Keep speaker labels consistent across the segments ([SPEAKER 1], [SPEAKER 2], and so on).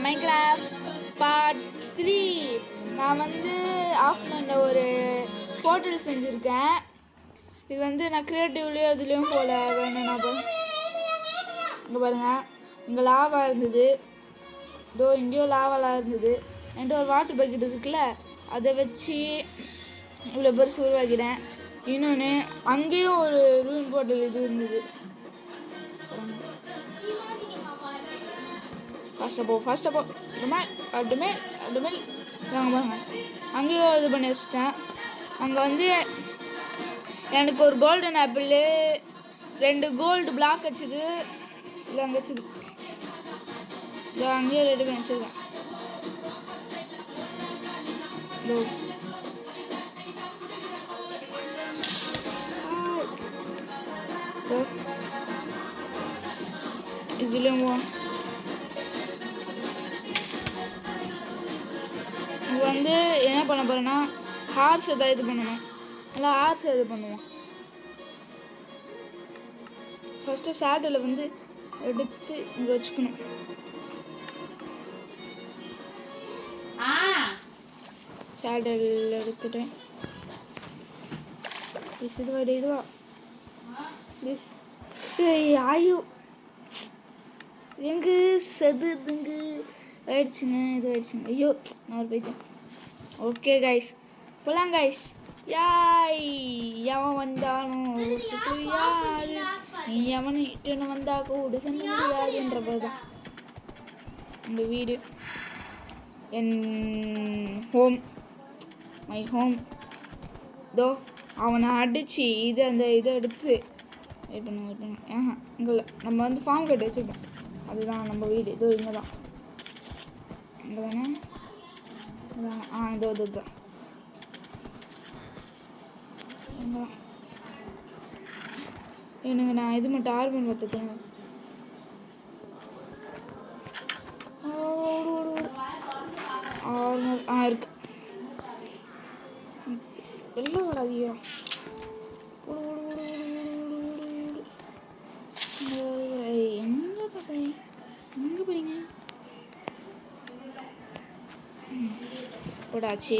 [SPEAKER 1] Minecraft part 3. நான் வந்து ஆஃப்லைனில் ஒரு போர்ட்டல் செஞ்சுருக்கேன். இது வந்து நான் க்ரியேட்டிவ்லேயும் இதுலேயும் போல வேணும்னா இங்கே பாருங்கள், இங்கே லாவா இருந்தது, இதோ இங்கேயோ லாவாலாம் இருந்தது. என்கிட்ட ஒரு வாட்டர் பக்கெட் இருக்குல்ல, அதை வச்சு இவ்வளோ பெருசு உருவாக்கிட்டேன். இன்னொன்று அங்கேயும் ஒரு ரூம் போர்ட்டல் இது இருந்தது. ஃபர்ஸ்ட் அப்போ அப்படிமே பாருங்க, அங்கேயும் இது பண்ணி வச்சுட்டேன். அங்கே வந்து எனக்கு ஒரு கோல்டன் ஆப்பிள் 2 கோல்டு பிளாக் வச்சுது, இல்லை அங்கே வச்சுது, இதோ அங்கேயே ரெடி பண்ணி வச்சுருக்கேன். இதுலேயும் இது வந்து என்ன பண்ண போகிறேன்னா ஹார்ஸ் எதாவது இது பண்ணணும், இல்லை ஹார்ஸ் இது பண்ணுவோம். ஃபஸ்ட்டு ஷேடில் வந்து எடுத்து இங்கே வச்சுக்கணும். ஷேடில் எடுத்துட்டேன். இதுவா ஐயோ எங்கு செதுங்க ஆயிடுச்சுங்க, இது ஆயிடுச்சுங்க. ஐயோ நான் போயிட்டேன். ஓகே கைஸ், போலாம் கைஸ். யாய் எவன் வந்தாலும் யாரு நீ எவன் இட்டுன்னு வந்தா கூட சொல்ல முடியாதுன்ற போது தான் இந்த வீடு என் ஹோம், மை ஹோம். இதோ அவனை அடித்து அந்த இதை எடுத்து வெயிட் பண்ணுங்க. இங்கே இல்லை, நம்ம வந்து ஃபார்ம் கட்டி வச்சுருக்கோம், அதுதான் நம்ம வீடு. இதோ இங்கே தான், இங்கே தானே, இதோ இதுதான் இங்கே தான். எனக்கு நான் இது மட்டும் ஆர்வம் பார்த்துக்கிறேன். இருக்கு எல்லாம் விடாதியோ. எங்கே பார்த்தேன், எங்கே போறீங்க போடாச்சு.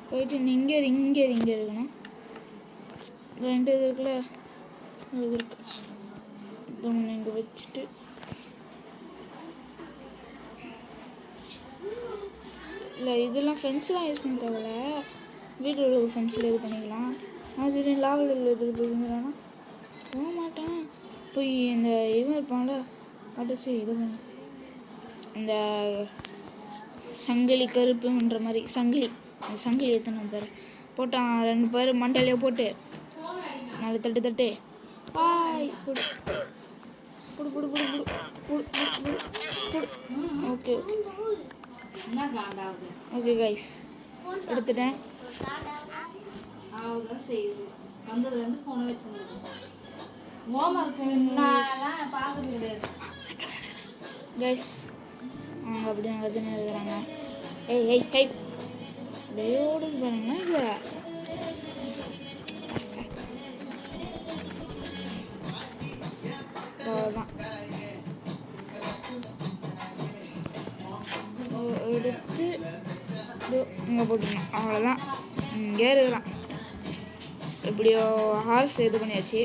[SPEAKER 1] போயிட்டு இங்கே இருக்கணும். 2 இது இருக்குல்ல, இது இருக்கு, ஒன்று இங்கே வச்சுட்டு இல்லை இதெல்லாம் ஃபென்ஸ்லாம் யூஸ் பண்ண தேவையில்ல, வீட்டில் உள்ள ஃபென்ஸில் இது பண்ணிக்கலாம். அது லாவில் உள்ள இது போயிருந்தானா போக மாட்டேன். போய் இந்த இவன் இருப்பான்ல அடிச்சு இது பண்ணி இந்த சங்கிலி கருப்புன்ற மாதிரி சங்கிலி எத்தனை வந்தார் போட்டான். 2 பேர் மண்டையிலேயே போட்டு 4 தட்டு பாய் புடு புடு புடு புடு புடு புடு புடு. ஓகே ஓகே கைஸ், எடுத்துட்டேன். கைஸ் அவங்க அப்படி அங்கே தானே இருக்கிறாங்க. ஏய் டேயோடு பாருங்க. இது அவ்வளோதான், எடுத்து இங்கே போட்டுக்கணும். அவ்வளோதான், இங்கே இருக்கிறான். எப்படியோ ஹார்ஸ் இது பண்ணியாச்சு.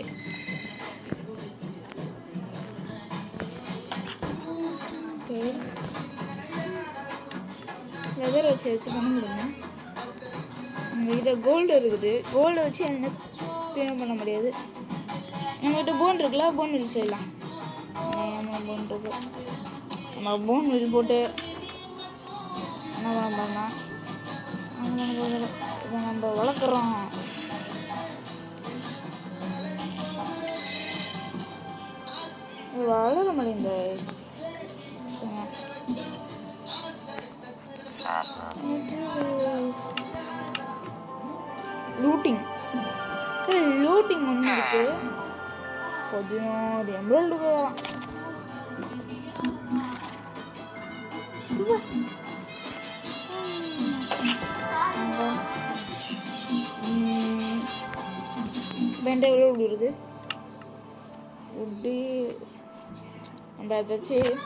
[SPEAKER 1] லெதர் வச்சு பண்ண முடியுமா? நம்மகிட்ட கோல்டு இருக்குது, கோல்டு வச்சு என்ன பண்ண முடியாது. நம்மகிட்ட போன் இருக்குல்ல, போன் வில் செய்யலாம். போன் இருக்கு, நம்ம போன் வில் போட்டு என்ன பண்ணோம்னா இதை நம்ம வளர்க்குறோம். வளர முடியும். லூட்டிங் ஒன்று இருக்கு, 16 எம்ரல்டுக்கு வரலாம். வெண்டை எவ்வளோ இருக்குது? உட்டு நம்ம நம்ம ஏதாச்சும்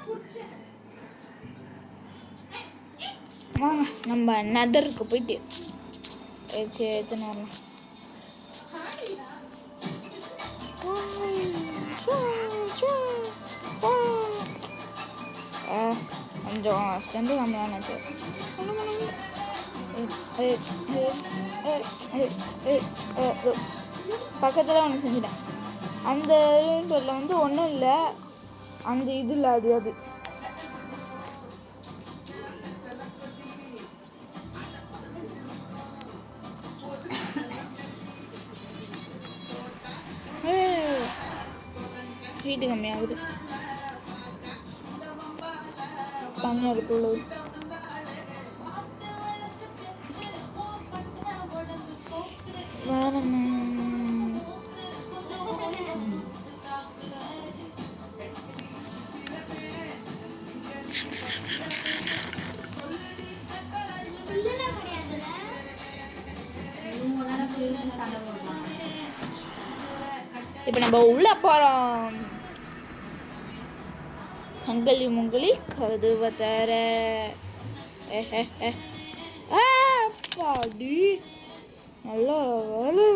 [SPEAKER 1] வாங்க நம்ம நெதருக்கு போயிட்டு ஏதாச்சும் எடுத்துன்னு வரலாம். கொஞ்சம் ஸ்ட்ரென்த்து கம்மியாக நினச்சி பக்கத்தில் ஒன்று செஞ்சுட்டேன். அந்த பொருளில் வந்து ஒன்றும் இல்லை, அந்த இது இல்லை, அது அது ஹீட்டு கம்மியாகுது. தண்ணி அதுக்குள்ள வேற என்ன? இப்போ நம்ம உள்ள போகிறோம். சங்கலி முங்கலி கதுவ தர பாடி நல்ல வேலை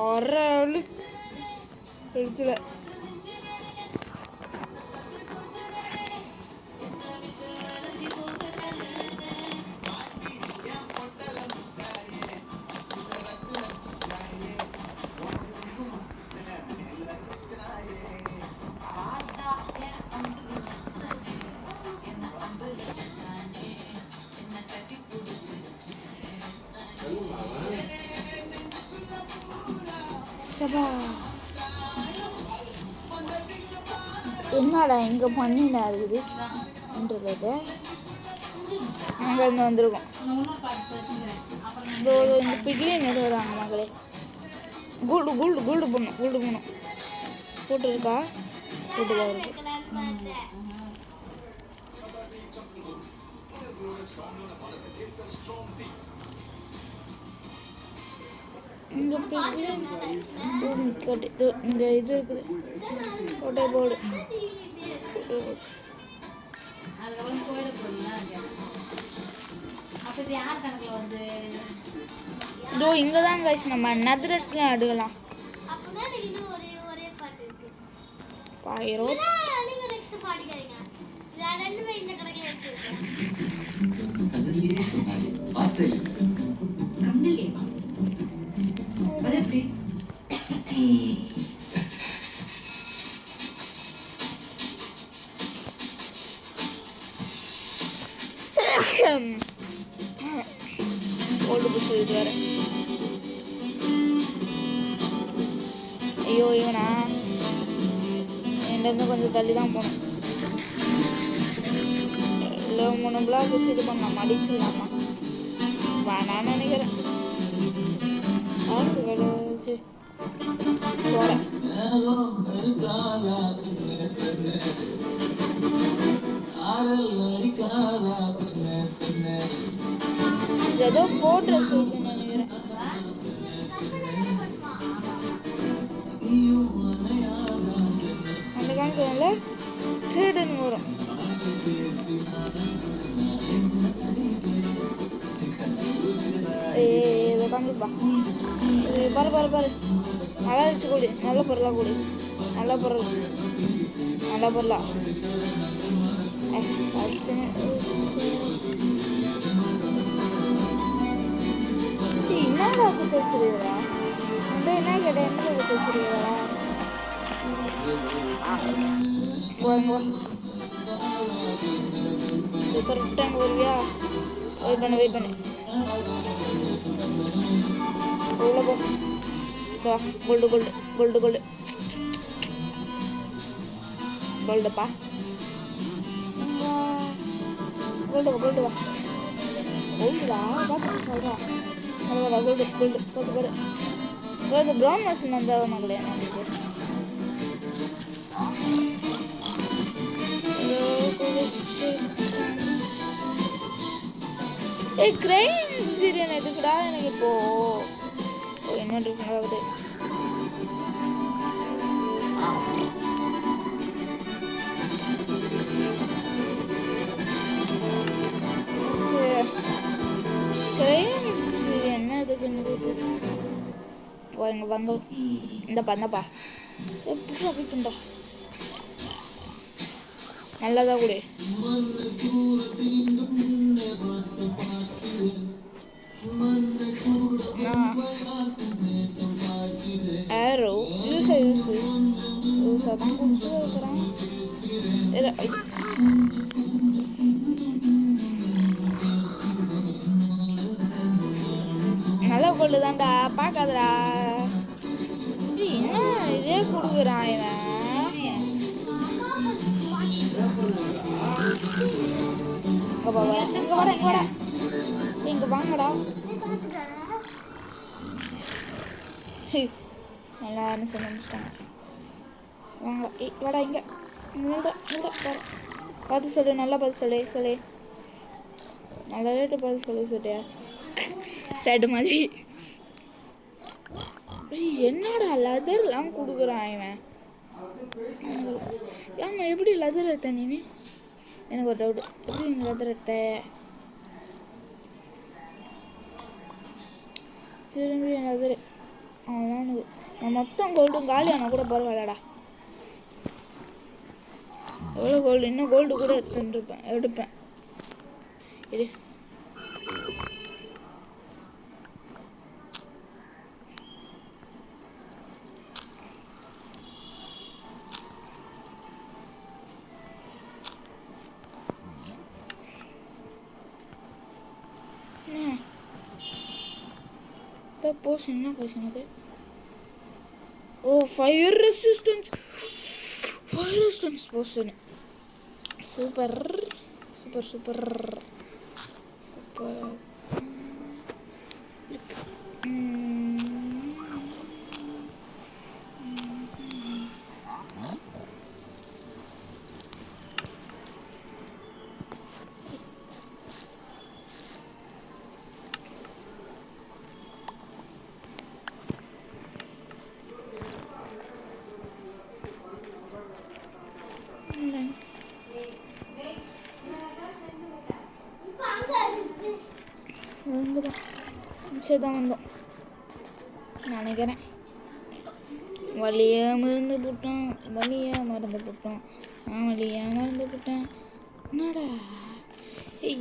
[SPEAKER 1] அரை எடுத்துல என்னடா இங்கே பண்ணிடா இருக்குதுன்றது அங்கேருந்து வந்துருக்கோம். இந்த பிக்லின் எது வராங்க மகளே. கோல்டு கோல்டு கோல்டு போடணும் போட்டு இருக்கா போட்டு தான் இருக்கு. இந்த பிக்லின் இந்த இது இருக்குது போட்டோ போடு இதோ இங்கே தான் கைஸ் நம்ம நெதருக்கு அடுக்கலாம். பாயிரம் ஓல்டு புஷ் இது வேறு. ஐயோ இவனா என்கிட்ட கொஞ்சம் தள்ளி தான் போகணும். இல்லை 3 பிளாக் புஷ் இது பண்ணலாம், அடிச்சிடலாமா வேணான்னு நினைக்கிறேன். சரி போகிறேன். ஏதோ ஃபோட்டோஸ் இருக்குன்னு நினைக்கிறேன். அந்த காலத்துல ட்ரேடுன்னு வரும். இதை காமிப்பா பாரு பாரு பாரு. நல்லா இருந்துச்சு கூடி, நல்ல பொருளாக கூடி, நல்ல பொருளா என்னடா குத்த சொல்லிடுறா என்ன கேட்ட என்ன குத்த சொல்லிடுறா. கரெக்டாக வருவியா? வெயிட் பண்ணு உள்ள போ. கோல்டுப்பா கோல்டு வா கோல்டுடா பார்த்து சொல்கிறேன். கோல்டு ப்ரௌன் மஷின் வந்தால் மகளே நம்மளுக்கு. கிரைம் சீரியன் எதுக்குடா எனக்கு இப்போ என்ன டிஃப்ரெண்ட் ஆகுது. இங்கே வாங்க இந்தப்பா எப்படிடா போய்ட்டுண்டா நல்லதாக கூட ஏரோ யூஸ் அதான் கொடுத்து இருக்கிறான் நல்ல கோல்டு தான்டா பார்க்காதடா என்ன இதே கொடுக்குறான் இவன் இங்க வாங்கடா எல்லாரும் சொல்ல முடிச்சிட்டாங்க வாங்க வாடா இங்க பார்த்து சொல்லு நல்லா பார்த்து சொல்லு நல்லா ரேட்டு பார்த்து சொல்லியா சேட்டு மாதிரி என்னடா லெதர்லாம் கொடுக்குறான் இவன் ஆமா எப்படி லெதர் எடுத்த நீ எனக்கு ஒரு டவுட் எப்படி நீ லெதர் எடுத்த திரும்பி லெதர் அவ்வளோதான் நான் மொத்தம் கோல்டும் காலியானா கூட பரவாயில்லடா எவ்வளோ கோல்டு இன்னும் கோல்டு கூட எடுப்பேன் இது potion என்ன potion அது ஓ ஃபயர் ரெசிஸ்டன்ஸ் potion சூப்பர் தான் வந்தோம் நினைக்கிறேன் வழியாக மருந்து போட்டோம் என்னடா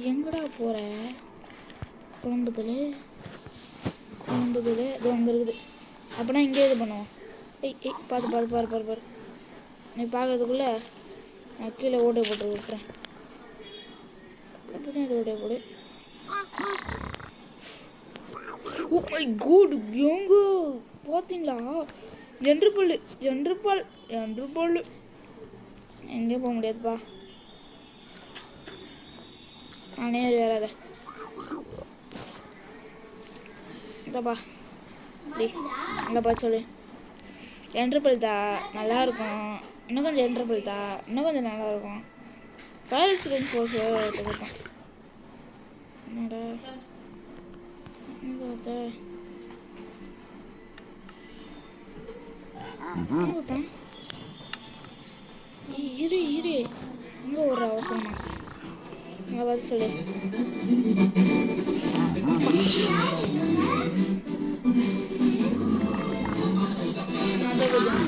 [SPEAKER 1] எங்கடா போகிற குழம்புதல் இது அங்கே இருக்குது அப்படின்னா இங்கே இது பண்ணுவோம் பாரு நீ பார்க்கறதுக்குள்ளே நான் கீழே ஓட்டை போட்டு விட்டுறேன் அப்படின்னா ஓட்டை போடு ஓ மை காட் எங்க பார்த்தீங்களா ஜென்ட்ரு பால் எங்கேயும் போக முடியாதுப்பா நானே வேறாத இதாப்பா இல்லைப்பா சொல்லு ஜென்ட்ரு பால் தான் நல்லாயிருக்கும் இன்னும் கொஞ்சம் ஜென்ட்ரு பால் தான் இன்னும் கொஞ்சம் நல்லாயிருக்கும் ஃபயர் ஸ்டூடெண்ட் போஸ் எடுத்துக்கிட்டேன் என்னடா இரு எங்க ஒரு அவசரமா அங்கே பார்த்து சொல்லு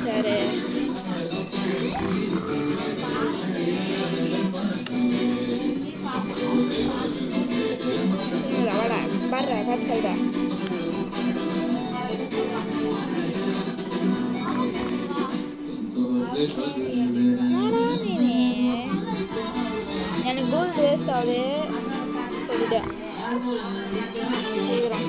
[SPEAKER 1] சார் பாரு பார்த்து சொல்றா எனக்கு கோல்டு வேஸ்ட் ஆகுது சொல்லிட்டேன் சீக்கிரம்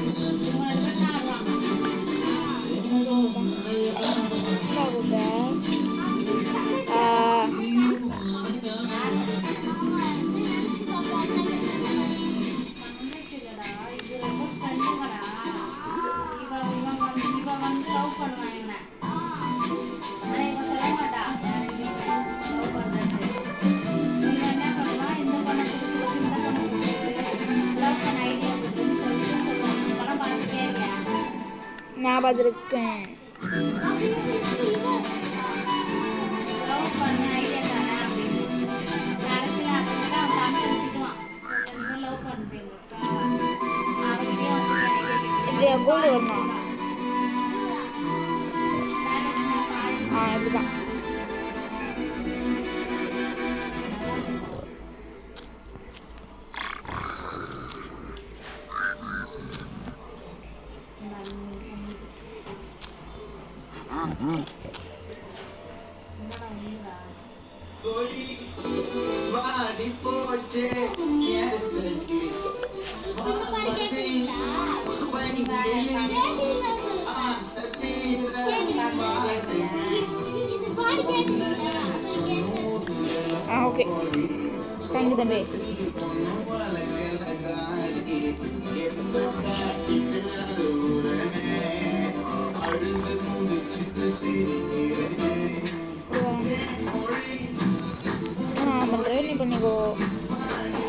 [SPEAKER 1] ஞாபகம் இருக்கேன் இப்படியா கோல்டு வரணும் ஓகே தேங்க்யூ தம்பி. நான் பண்ணுறேன், நீ பண்ணிக்கோ.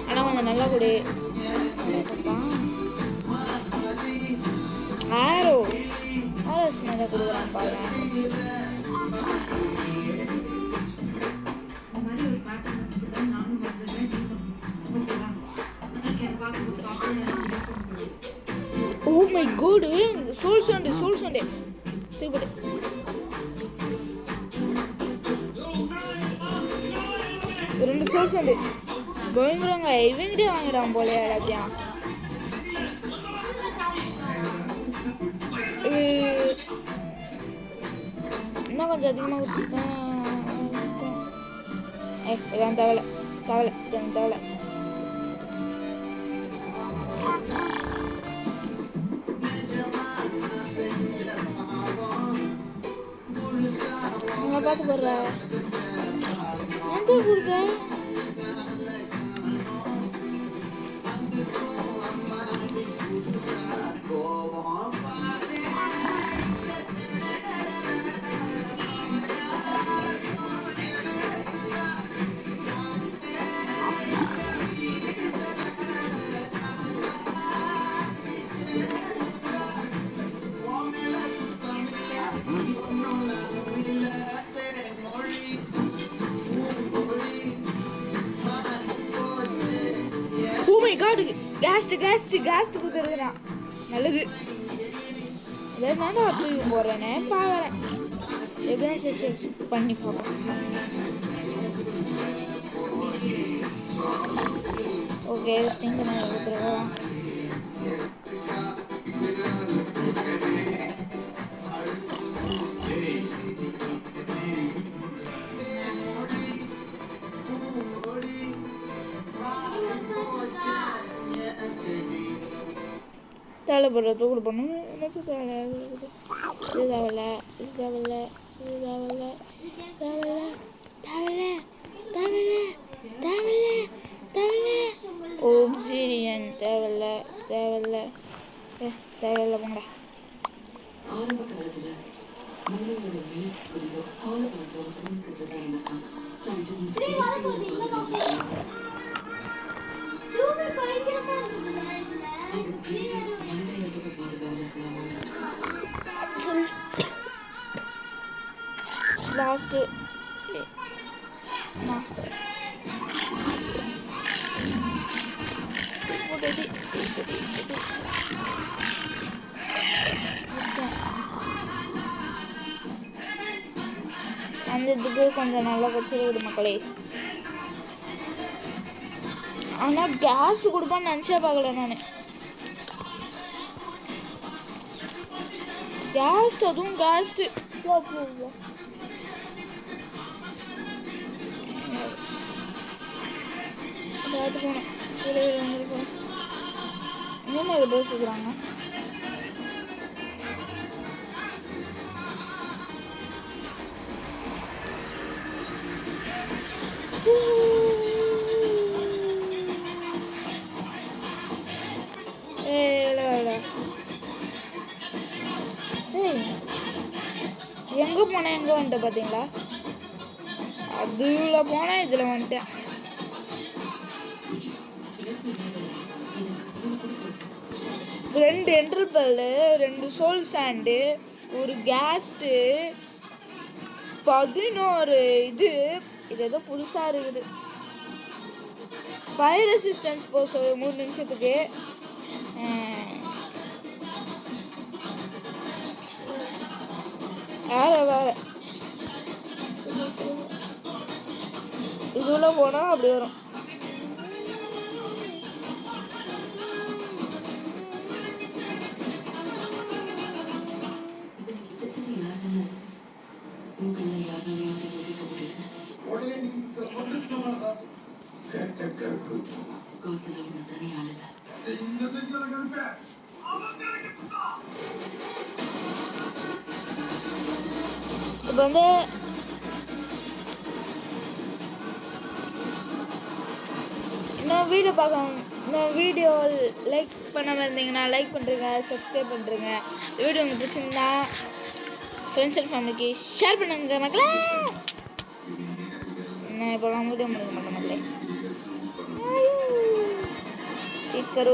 [SPEAKER 1] ஆனால் கொஞ்சம் நல்லா கொடு. ஆரோஸ் ஆரோஸ் மேலே கொடுக்குறான் பாருங்க. ஓ மை காட், சோல் சண்டே திருப்பி ரெண்டு சோல் சண்டே பயங்கரங்க. இவங்கிட்டே வாங்கிடான் போல எல்லாத்தையும். இன்னும் கொஞ்சம் அதிகமாக கொடுத்தேன். இதெல்லாம் தேவலை இதெல்லாம் தேவலை. பார்த்து போடுற கொடுத்த கேஸ்ட் குத்துருக்குறான். நல்லது. நான் தூக்கி போடுறேனே பாவறேன். எப்படியும் செக் பண்ணி பார்ப்போம். ஓகே ஸ்டிங் நான் கொடுத்துருவோம். தலை போடுற தூக்குடு பண்ணும். எனக்கு தேவையில்ல இது தேவையில்ல இது தேவையில்ல இது தேவையில்ல தேவையில்ல தேவையில்ல தேவையில்ல தேவையில்ல தேவையில்ல. ஓப்சிடியன் தேவையில்ல தேவையில்ல தேவையில்ல போங்கடா.
[SPEAKER 2] ஆரம்ப காலத்துல மூளையோட மேல் புதியோ ஹாலபாந்தம் நீக்கத்துதான் நடக்கும்.
[SPEAKER 1] லாஸ்ட் அந்த இதுக்கு கொஞ்சம் நல்லா வச்சிருக்குது மக்களே. ஆனால் கேஸ் கொடுப்பான்னு நினச்சே பார்க்கல நான். கேஸ்ட் அதுவும் கேஸ்ட்டு போனேன். என்ன இது பேர் சொல்கிறாங்க. எங்கே போனேன் எங்கே வந்துட்டேன் பார்த்தீங்களா. அதில் போனேன் இதில் வந்துட்டேன். ரெண்டு என்ட்ரல் பல்லு, ரெண்டு சோல் சாண்டு, ஒரு கேஸ்ட்டு, 11 இது ஏதோ புதுசாக இருக்குது. ஃபயர் ரெசிஸ்டன்ஸ் போக 3 நிமிஷத்துக்கு. வேறு இதுல போனால் அப்படி வரும்.
[SPEAKER 2] தனியாள் இல்ல.
[SPEAKER 1] இப்போ வந்து இன்னும் வீடியோ லைக் பண்ணாமல் இருந்தீங்கன்னா லைக் பண்ணுறேங்க, சப்ஸ்கிரைப் பண்ணுறேங்க. வீடியோ உங்களுக்கு பிடிச்சிருந்தா ஃப்ரெண்ட்ஸ் அண்ட் ஃபேமிலிக்கு ஷேர் பண்ணுங்க மக்களே. நான் இப்போலாம் வீடியோ முடிக்க மாட்டேன் மக்களே. இக்கரு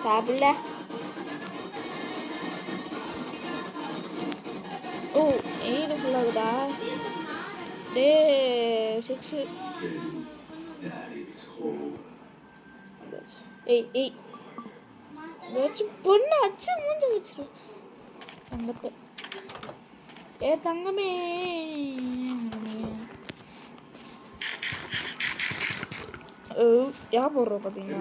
[SPEAKER 1] சாப்பிடல. ஓ 8 ஃபுல்லாகுதா? டே 6. ஏய் வச்சு பொண்ணு வச்சு மூஞ்சி வச்சிரும் தங்கத்தை. தங்கமே யா போடுறோம் பார்த்தீங்களா?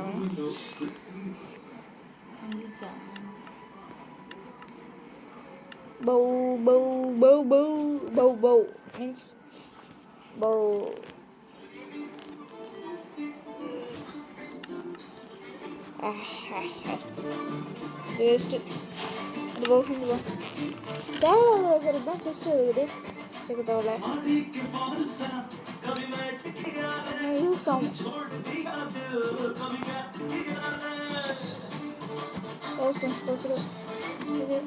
[SPEAKER 1] பௌ பௌ பௌ பௌ பௌ பௌ மீன்ஸ் பௌ. வேஸ்ட்டு இந்த பௌ செஞ்சுப்பா. தேவையில்லாத வைக்கிறது தான் செஸ்ட் இருக்குது. சேர்க்க தேவையில்ல யூஸ் ஆகும். இது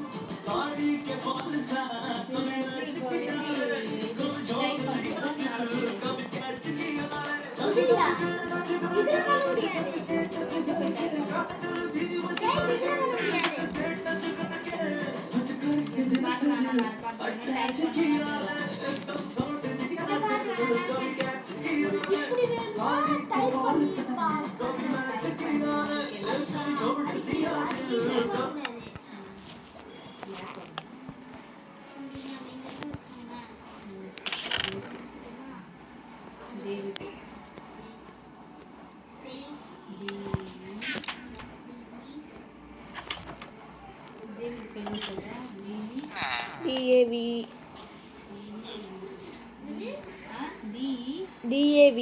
[SPEAKER 1] DAV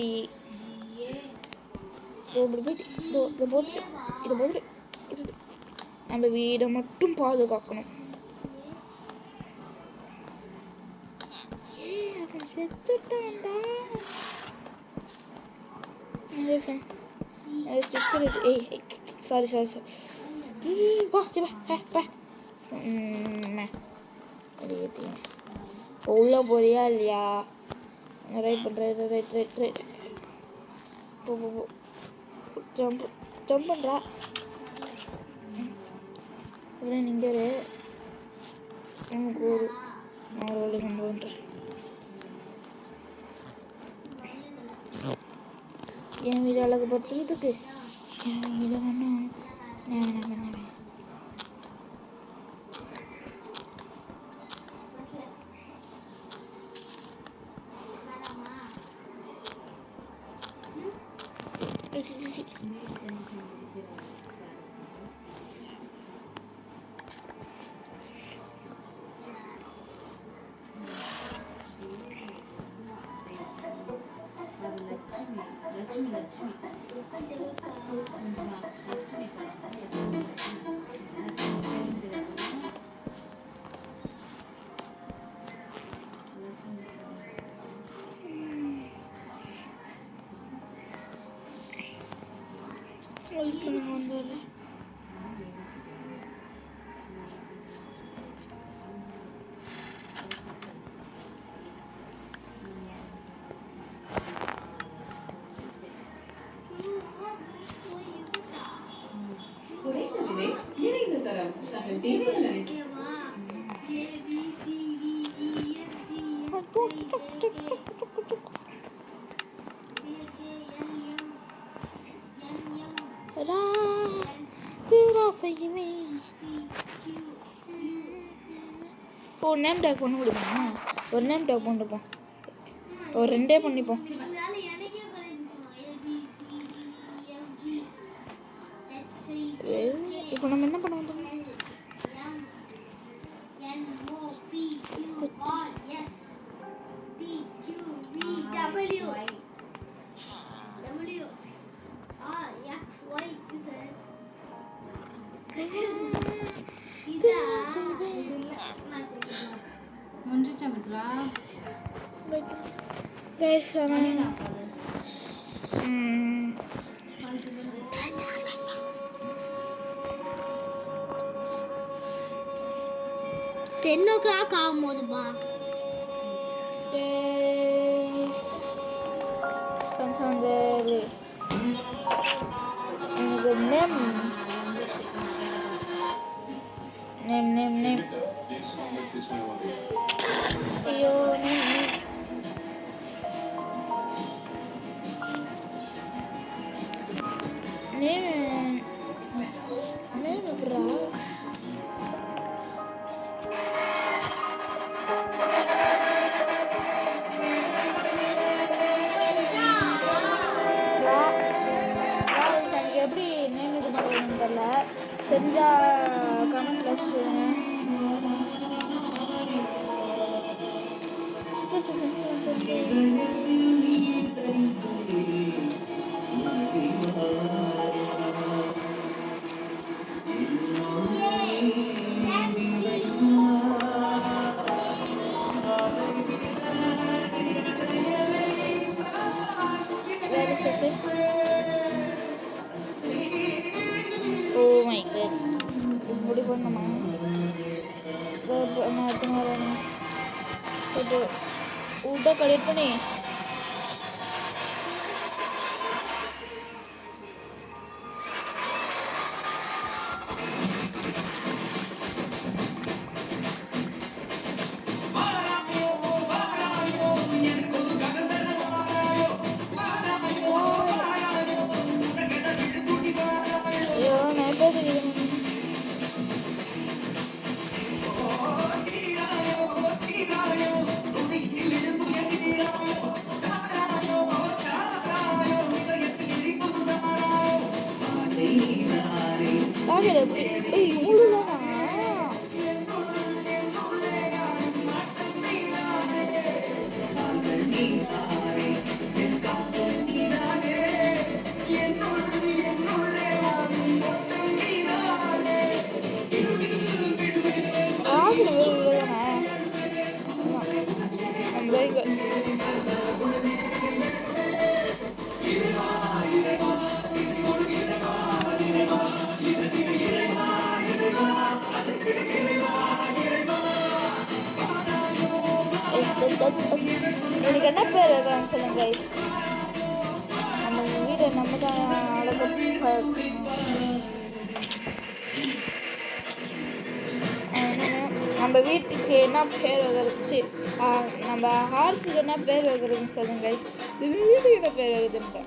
[SPEAKER 1] நம்ம வீடை மட்டும் பாதுகாக்கணும். செத்துட்டான்டா. ஸ்டிக்கர் சாரி உள்ள போறியா இல்லையா? ரைட் பண்ணுறேன். ரைட் போ ஜம்ப் பண்ணுறா. அப்புறம் நீங்கள் நமக்கு ஒரு வழி கொண்டு வந்துடுறேன். என் வீடு அழகுபடுத்துறதுக்கு என் வீடு வேணும். நான் என்ன பண்ணுவேன்? ஒரு நேம் டேக் பண்ண முடியுமா? ஒரு நேம் டேக் பண்ணிப்போம். ஒரு 2 பண்ணிப்போம். இப்போ நம்ம என்ன பண்ண வந்தோம்?
[SPEAKER 3] முடிஞ்சிச்சா Mitra?
[SPEAKER 1] Guys
[SPEAKER 4] ten o'clock ஆகும் போதுப்பா
[SPEAKER 1] கொஞ்சம் வந்து எனக்கு நேம் ஐயோ நேம் எப்படா எனக்கு எப்படி நேம் இது பண்ணுறதுன்னு தெரியல, தெரிஞ்சா கமெண்ட்ல சொல்லுங்க. ஓ மை காட், இப்படி பண்ணணுமா? நான் எத்தனை வரேன் ஊட்ட கலெக்ட் பண்ணி ஐயோ நான் பேசுகிறேன். எப்படி இவ்வளோதானா? எனக்கு என்ன பேர் வைக்கலாம்னு சொல்லுங்க கைஸ். நம்ம வீடு நம்ம தான் நம்ம வீட்டுக்கு என்ன பேர் வைக்கிறது, நம்ம ஹார்ஸுக்கு என்ன பேர் வைக்கிறதுன்னு சொல்லுங்க கைஸ். வீட்டுக்கு என்ன பேர் வைக்கிறதுன்ற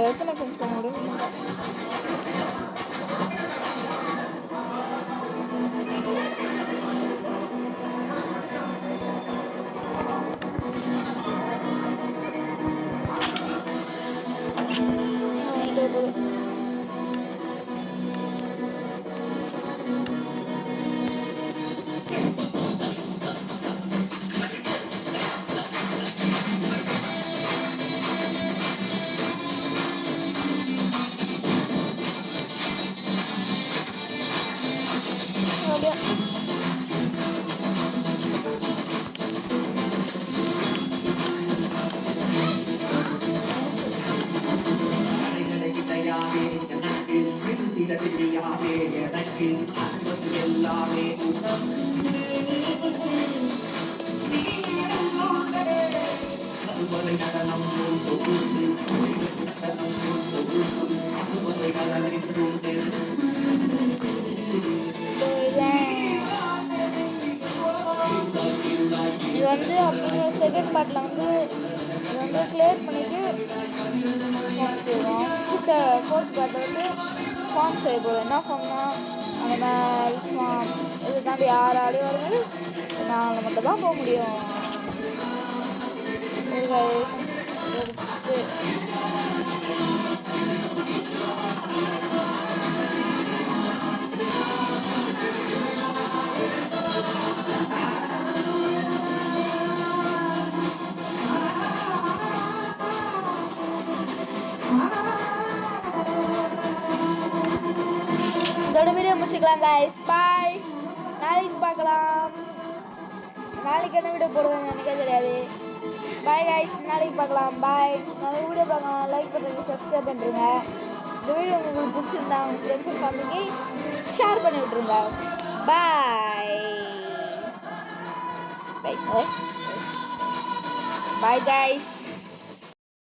[SPEAKER 1] எத்தனை ஃப்ரெண்ட்ஸ் பண்ண முடியும்? இது வந்து அப்புறம் செகண்ட் பார்ட்டில் வந்து இது வந்து கிளியர் பண்ணிவிட்டு ஃபார்ம் செய்வோம். ஃபோர்த் பார்ட்டில் வந்து ஃபார்ம் செய்ய போகிறோம். என்ன ஃபார்ம்னா அந்த ஃபார்ம் இது தாண்டி யாராலையும் வரும்போது நாங்கள் மட்டும் தான் போக முடியும். எடுத்து முடிச்சுக்கலாம் கைஸ். பாய், நாளைக்கு பார்க்கலாம். நாளைக்கு என்ன வீடியோ போடுவேன் எனக்கே தெரியாது. பாய் கைஸ், நாளைக்கு பார்க்கலாம். பாய். நாளைக்கு வீடியோ பார்க்கலாம். லைக் பண்ணுறீங்க, சப்ஸ்கிரைப் பண்ணுறீங்க. இந்த வீடியோ உங்களுக்கு பிடிச்சிருந்தா உங்கள் ஃப்ரெண்ட்ஸ் அண்ட் ஃபேமிலிக்கு ஷேர் பண்ணி விட்ருங்க. பாய் பாய் பாய் கைஸ்.